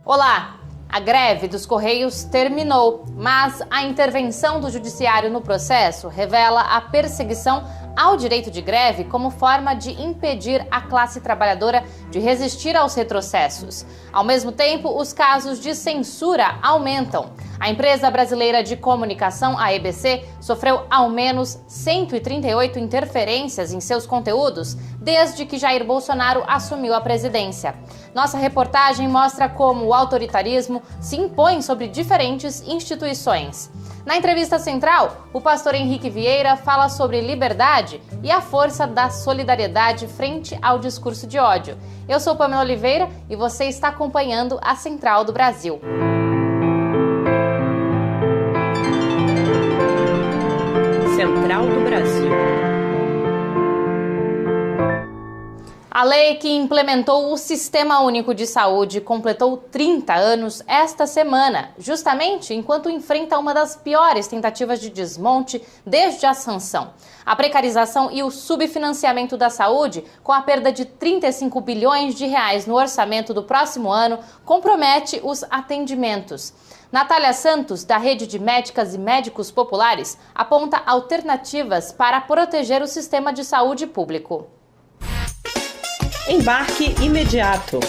Olá! A greve dos Correios terminou, mas a intervenção do Judiciário no processo revela a perseguição ao direito de greve como forma de impedir a classe trabalhadora de resistir aos retrocessos. Ao mesmo tempo, os casos de censura aumentam. A empresa brasileira de comunicação, a EBC, sofreu ao menos 138 interferências em seus conteúdos desde que Jair Bolsonaro assumiu a presidência. Nossa reportagem mostra como o autoritarismo se impõe sobre diferentes instituições. Na entrevista central, o pastor Henrique Vieira fala sobre liberdade e a força da solidariedade frente ao discurso de ódio. Eu sou Pamela Oliveira e você está acompanhando a Central do Brasil. Central do Brasil. A lei que implementou o Sistema Único de Saúde completou 30 anos esta semana, justamente enquanto enfrenta uma das piores tentativas de desmonte desde a sanção. A precarização e o subfinanciamento da saúde, com a perda de 35 bilhões de reais no orçamento do próximo ano, compromete os atendimentos. Natália Santos, da Rede de Médicas e Médicos Populares, aponta alternativas para proteger o sistema de saúde público. Embarque imediato.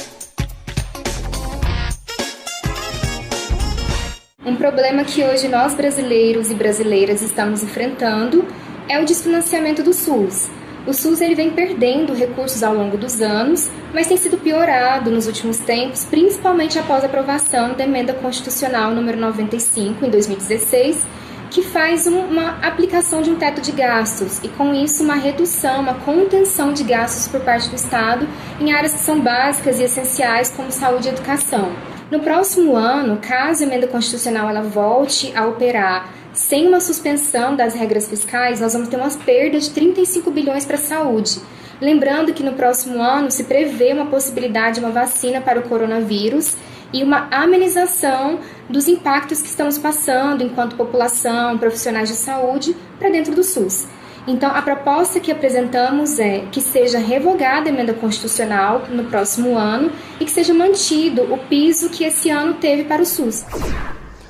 Um problema que hoje nós brasileiros e brasileiras estamos enfrentando é o desfinanciamento do SUS. O SUS ele vem perdendo recursos ao longo dos anos, mas tem sido piorado nos últimos tempos, principalmente após a aprovação da Emenda Constitucional número 95, em 2016, que faz uma aplicação de um teto de gastos e, com isso, uma redução, uma contenção de gastos por parte do Estado em áreas que são básicas e essenciais, como saúde e educação. No próximo ano, caso a Emenda Constitucional ela volte a operar sem uma suspensão das regras fiscais, nós vamos ter umas perdas de 35 bilhões para a saúde. Lembrando que no próximo ano se prevê uma possibilidade de uma vacina para o coronavírus e uma amenização dos impactos que estamos passando enquanto população, profissionais de saúde, para dentro do SUS. Então, a proposta que apresentamos é que seja revogada a emenda constitucional no próximo ano e que seja mantido o piso que esse ano teve para o SUS.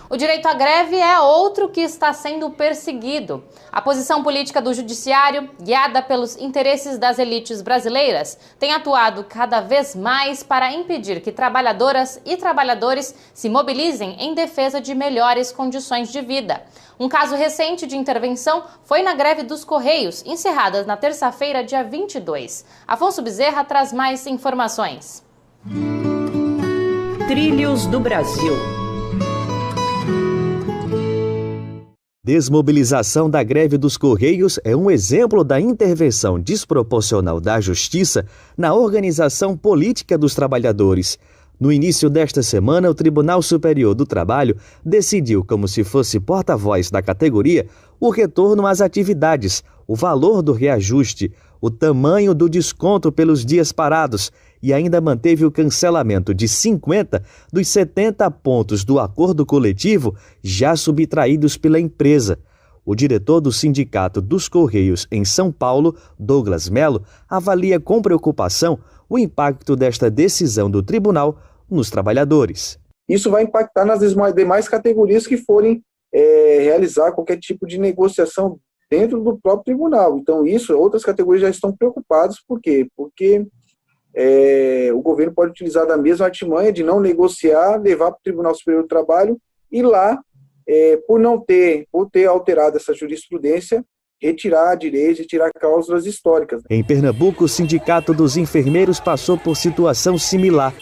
O direito à greve é outro que está sendo perseguido. A posição política do judiciário, guiada pelos interesses das elites brasileiras, tem atuado cada vez mais para impedir que trabalhadoras e trabalhadores se mobilizem em defesa de melhores condições de vida. Um caso recente de intervenção foi na greve dos Correios, encerrada na terça-feira, dia 22. Afonso Bezerra traz mais informações. Trilhos do Brasil. Desmobilização da greve dos Correios é um exemplo da intervenção desproporcional da Justiça na organização política dos trabalhadores. No início desta semana, o Tribunal Superior do Trabalho decidiu, como se fosse porta-voz da categoria, o retorno às atividades, o valor do reajuste, o tamanho do desconto pelos dias parados e ainda manteve o cancelamento de 50 dos 70 pontos do acordo coletivo já subtraídos pela empresa. O diretor do Sindicato dos Correios em São Paulo, Douglas Mello, avalia com preocupação o impacto desta decisão do tribunal nos trabalhadores. Isso vai impactar nas demais categorias que forem realizar qualquer tipo de negociação dentro do próprio tribunal. Então, outras categorias já estão preocupadas. Por quê? Porque o governo pode utilizar da mesma artimanha de não negociar, levar para o Tribunal Superior do Trabalho e lá, por ter alterado essa jurisprudência, retirar direitos, retirar cláusulas históricas. Em Pernambuco, o Sindicato dos Enfermeiros passou por situação similar.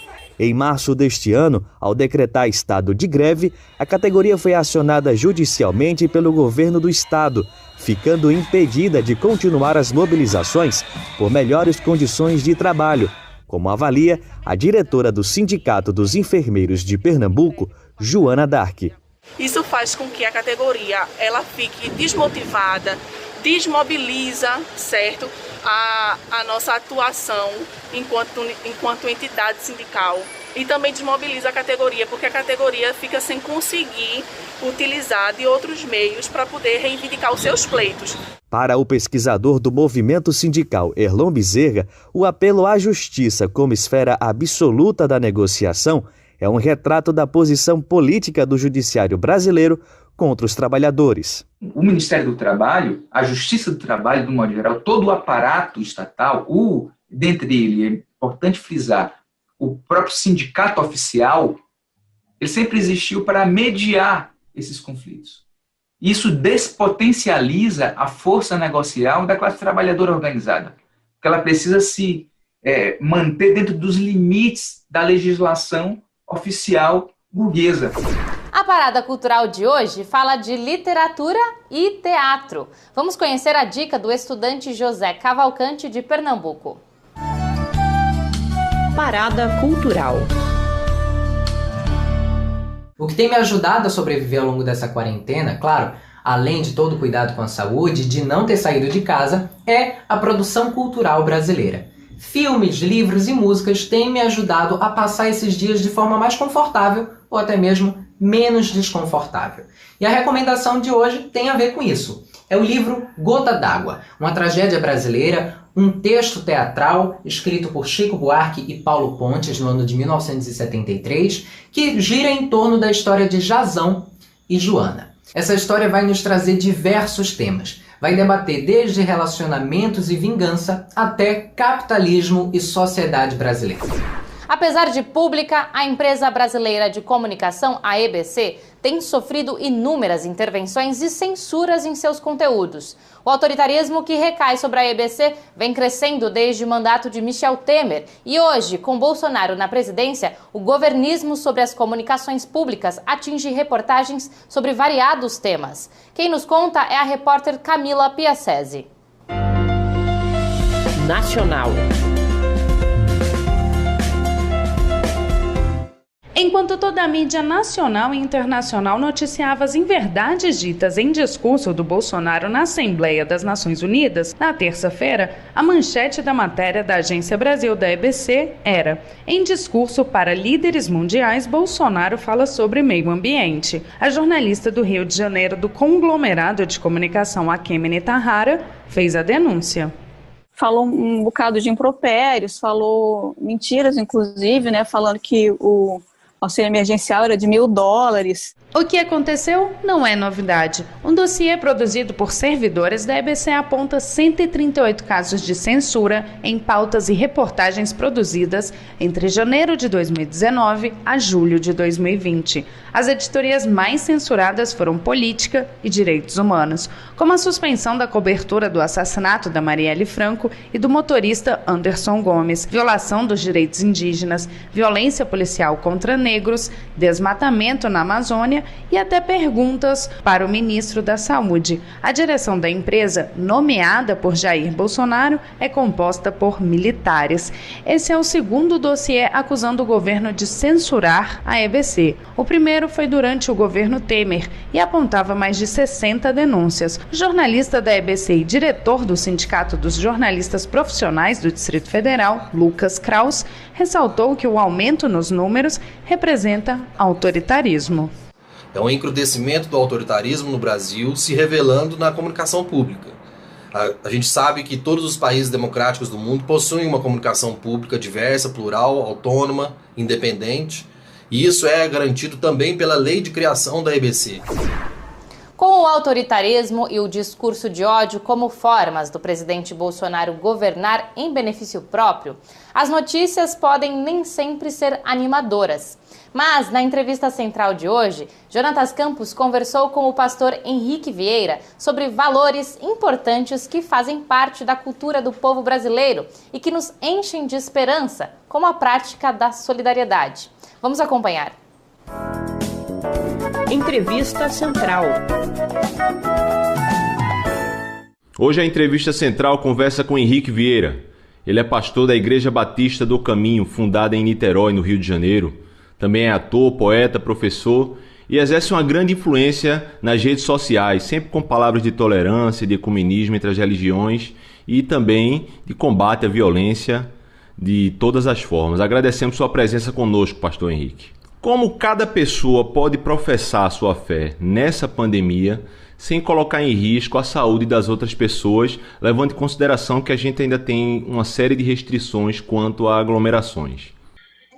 Em março deste ano, ao decretar estado de greve, a categoria foi acionada judicialmente pelo governo do estado, ficando impedida de continuar as mobilizações por melhores condições de trabalho, como avalia a diretora do Sindicato dos Enfermeiros de Pernambuco, Joana Dark. Isso faz com que a categoria ela fique desmotivada, desmobiliza, certo? A nossa atuação enquanto entidade sindical e também desmobiliza a categoria, porque a categoria fica sem conseguir utilizar de outros meios para poder reivindicar os seus pleitos. Para o pesquisador do movimento sindical Erlon Bezerra, o apelo à justiça como esfera absoluta da negociação É um retrato da posição política do judiciário brasileiro contra os trabalhadores. O Ministério do Trabalho, a Justiça do Trabalho, de um modo geral, todo o aparato estatal, dentre ele, é importante frisar, o próprio sindicato oficial, ele sempre existiu para mediar esses conflitos. Isso despotencializa a força negocial da classe trabalhadora organizada, porque ela precisa se manter dentro dos limites da legislação oficial burguesa. A parada cultural de hoje fala de literatura e teatro. Vamos conhecer a dica do estudante José Cavalcante de Pernambuco. Parada cultural. O que tem me ajudado a sobreviver ao longo dessa quarentena, claro, além de todo o cuidado com a saúde, de não ter saído de casa, é a produção cultural brasileira. Filmes, livros e músicas têm me ajudado a passar esses dias de forma mais confortável ou até mesmo menos desconfortável. E a recomendação de hoje tem a ver com isso. É o livro Gota d'Água, uma tragédia brasileira, um texto teatral escrito por Chico Buarque e Paulo Pontes no ano de 1973, que gira em torno da história de Jazão e Joana. Essa história vai nos trazer diversos temas. Vai debater desde relacionamentos e vingança até capitalismo e sociedade brasileira. Apesar de pública, a empresa brasileira de comunicação, a EBC, tem sofrido inúmeras intervenções e censuras em seus conteúdos. O autoritarismo que recai sobre a EBC vem crescendo desde o mandato de Michel Temer e hoje, com Bolsonaro na presidência, o governismo sobre as comunicações públicas atinge reportagens sobre variados temas. Quem nos conta é a repórter Camila Piacese. Nacional. Enquanto toda a mídia nacional e internacional noticiava as inverdades ditas em discurso do Bolsonaro na Assembleia das Nações Unidas, na terça-feira, a manchete da matéria da Agência Brasil da EBC era: em discurso para líderes mundiais, Bolsonaro fala sobre meio ambiente. A jornalista do Rio de Janeiro do conglomerado de comunicação Akemene Tahara fez a denúncia. Falou um bocado de impropérios, falou mentiras, inclusive, falando que o auxílio emergencial era de $1.000. O que aconteceu não é novidade. Um dossiê produzido por servidores da EBC aponta 138 casos de censura em pautas e reportagens produzidas entre janeiro de 2019 a julho de 2020. As editorias mais censuradas foram política e direitos humanos, como a suspensão da cobertura do assassinato da Marielle Franco e do motorista Anderson Gomes, violação dos direitos indígenas, violência policial contra negros, desmatamento na Amazônia e até perguntas para o ministro da Saúde. A direção da empresa, nomeada por Jair Bolsonaro, é composta por militares. Esse é o segundo dossiê acusando o governo de censurar a EBC. O primeiro foi durante o governo Temer e apontava mais de 60 denúncias. O jornalista da EBC e diretor do Sindicato dos Jornalistas Profissionais do Distrito Federal, Lucas Kraus, ressaltou que o aumento nos números representa autoritarismo. É um encrudecimento do autoritarismo no Brasil se revelando na comunicação pública. A gente sabe que todos os países democráticos do mundo possuem uma comunicação pública diversa, plural, autônoma, independente, e isso é garantido também pela lei de criação da EBC. Com o autoritarismo e o discurso de ódio como formas do presidente Bolsonaro governar em benefício próprio, as notícias podem nem sempre ser animadoras. Mas, na entrevista central de hoje, Jonatas Campos conversou com o pastor Henrique Vieira sobre valores importantes que fazem parte da cultura do povo brasileiro e que nos enchem de esperança, como a prática da solidariedade. Vamos acompanhar. Entrevista Central. Hoje a Entrevista Central conversa com Henrique Vieira. Ele é pastor da Igreja Batista do Caminho, fundada em Niterói, no Rio de Janeiro. Também é ator, poeta, professor e exerce uma grande influência nas redes sociais, sempre com palavras de tolerância, de ecumenismo entre as religiões e também de combate à violência de todas as formas. Agradecemos sua presença conosco, pastor Henrique. Como cada pessoa pode professar a sua fé nessa pandemia sem colocar em risco a saúde das outras pessoas, levando em consideração que a gente ainda tem uma série de restrições quanto a aglomerações?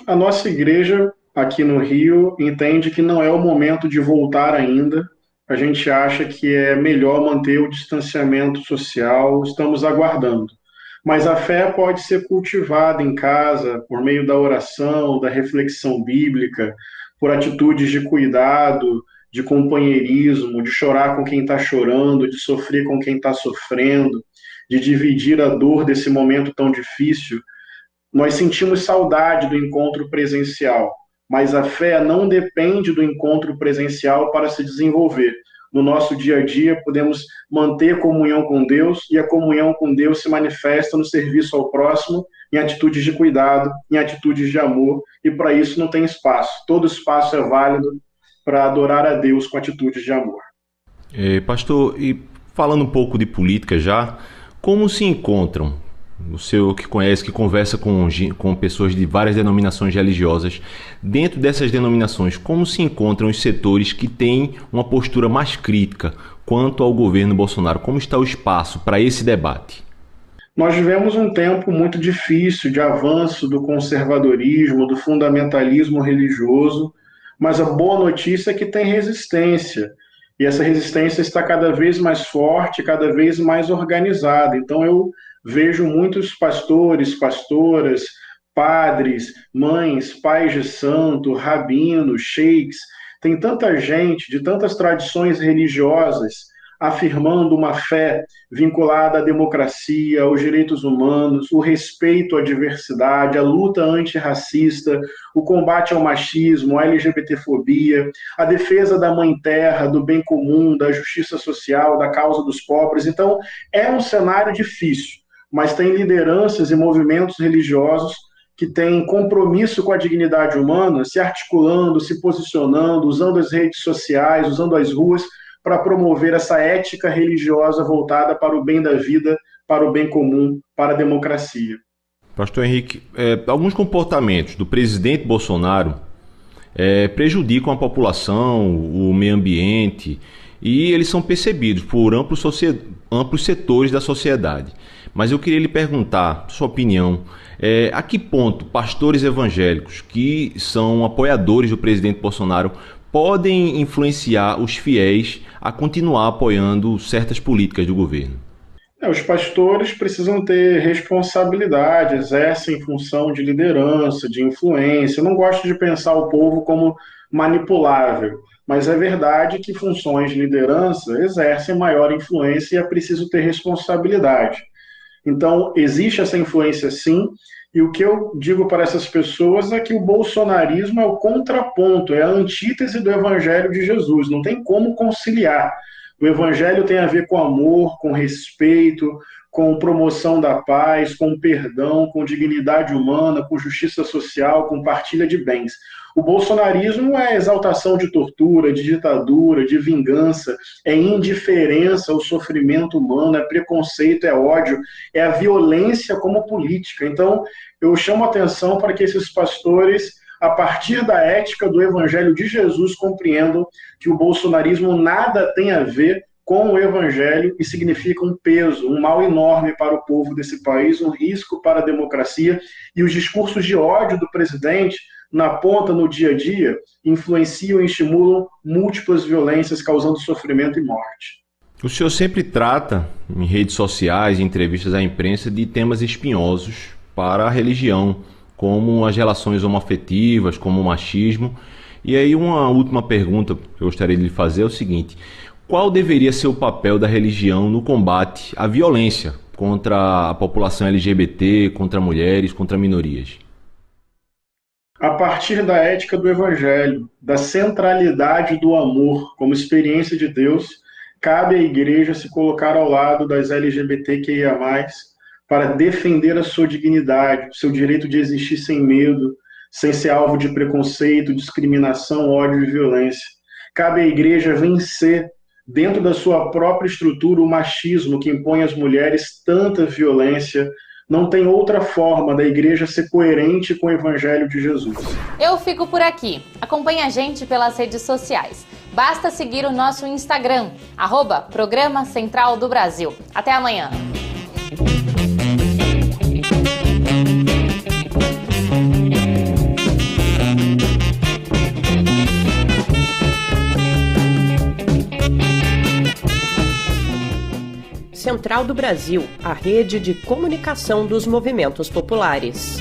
A nossa igreja aqui no Rio entende que não é o momento de voltar ainda. A gente acha que é melhor manter o distanciamento social, estamos aguardando. Mas a fé pode ser cultivada em casa por meio da oração, da reflexão bíblica, por atitudes de cuidado, de companheirismo, de chorar com quem está chorando, de sofrer com quem está sofrendo, de dividir a dor desse momento tão difícil. Nós sentimos saudade do encontro presencial, mas a fé não depende do encontro presencial para se desenvolver. No nosso dia a dia, podemos manter comunhão com Deus, e a comunhão com Deus se manifesta no serviço ao próximo, em atitudes de cuidado, em atitudes de amor, e para isso não tem espaço. Todo espaço é válido para adorar a Deus com atitudes de amor. Pastor, e falando um pouco de política já, como se encontram, o senhor que conhece, que conversa com pessoas de várias denominações religiosas, dentro dessas denominações, como se encontram os setores que têm uma postura mais crítica quanto ao governo Bolsonaro? Como está o espaço para esse debate? Nós vivemos um tempo muito difícil de avanço do conservadorismo, do fundamentalismo religioso, mas a boa notícia é que tem resistência, e essa resistência está cada vez mais forte, cada vez mais organizada. Então eu vejo muitos pastores, pastoras, padres, mães, pais de santo, rabinos, sheiks, tem tanta gente de tantas tradições religiosas afirmando uma fé vinculada à democracia, aos direitos humanos, o respeito à diversidade, a luta antirracista, o combate ao machismo, à LGBTfobia, a defesa da mãe terra, do bem comum, da justiça social, da causa dos pobres. Então, é um cenário difícil, mas tem lideranças e movimentos religiosos que têm compromisso com a dignidade humana, se articulando, se posicionando, usando as redes sociais, usando as ruas, para promover essa ética religiosa voltada para o bem da vida, para o bem comum, para a democracia. Pastor Henrique, alguns comportamentos do presidente Bolsonaro prejudicam a população, o meio ambiente, e eles são percebidos por amplos setores da sociedade. Mas eu queria lhe perguntar, sua opinião, a que ponto pastores evangélicos que são apoiadores do presidente Bolsonaro podem influenciar os fiéis a continuar apoiando certas políticas do governo? Os pastores precisam ter responsabilidade, exercem função de liderança, de influência. Eu não gosto de pensar o povo como manipulável, mas é verdade que funções de liderança exercem maior influência e é preciso ter responsabilidade. Então, existe essa influência sim, e o que eu digo para essas pessoas é que o bolsonarismo é o contraponto, é a antítese do Evangelho de Jesus, não tem como conciliar. O Evangelho tem a ver com amor, com respeito, com promoção da paz, com perdão, com dignidade humana, com justiça social, com partilha de bens. O bolsonarismo é exaltação de tortura, de ditadura, de vingança, é indiferença ao sofrimento humano, é preconceito, é ódio, é a violência como política. Então, eu chamo a atenção para que esses pastores, a partir da ética do Evangelho de Jesus, compreendam que o bolsonarismo nada tem a ver com o Evangelho e significa um peso, um mal enorme para o povo desse país, um risco para a democracia, e os discursos de ódio do presidente na ponta, no dia a dia, influenciam e estimulam múltiplas violências, causando sofrimento e morte. O senhor sempre trata, em redes sociais, em entrevistas à imprensa, de temas espinhosos para a religião, como as relações homoafetivas, como o machismo. E aí uma última pergunta que eu gostaria de lhe fazer é o seguinte: qual deveria ser o papel da religião no combate à violência contra a população LGBT, contra mulheres, contra minorias? A partir da ética do Evangelho, da centralidade do amor como experiência de Deus, cabe à Igreja se colocar ao lado das LGBTQIA+, para defender a sua dignidade, o seu direito de existir sem medo, sem ser alvo de preconceito, discriminação, ódio e violência. Cabe à Igreja vencer, dentro da sua própria estrutura, o machismo que impõe às mulheres tanta violência. Não tem outra forma da Igreja ser coerente com o Evangelho de Jesus. Eu fico por aqui. Acompanhe a gente pelas redes sociais. Basta seguir o nosso Instagram, @Programa Central do Brasil. Até amanhã. Central do Brasil, a rede de comunicação dos movimentos populares.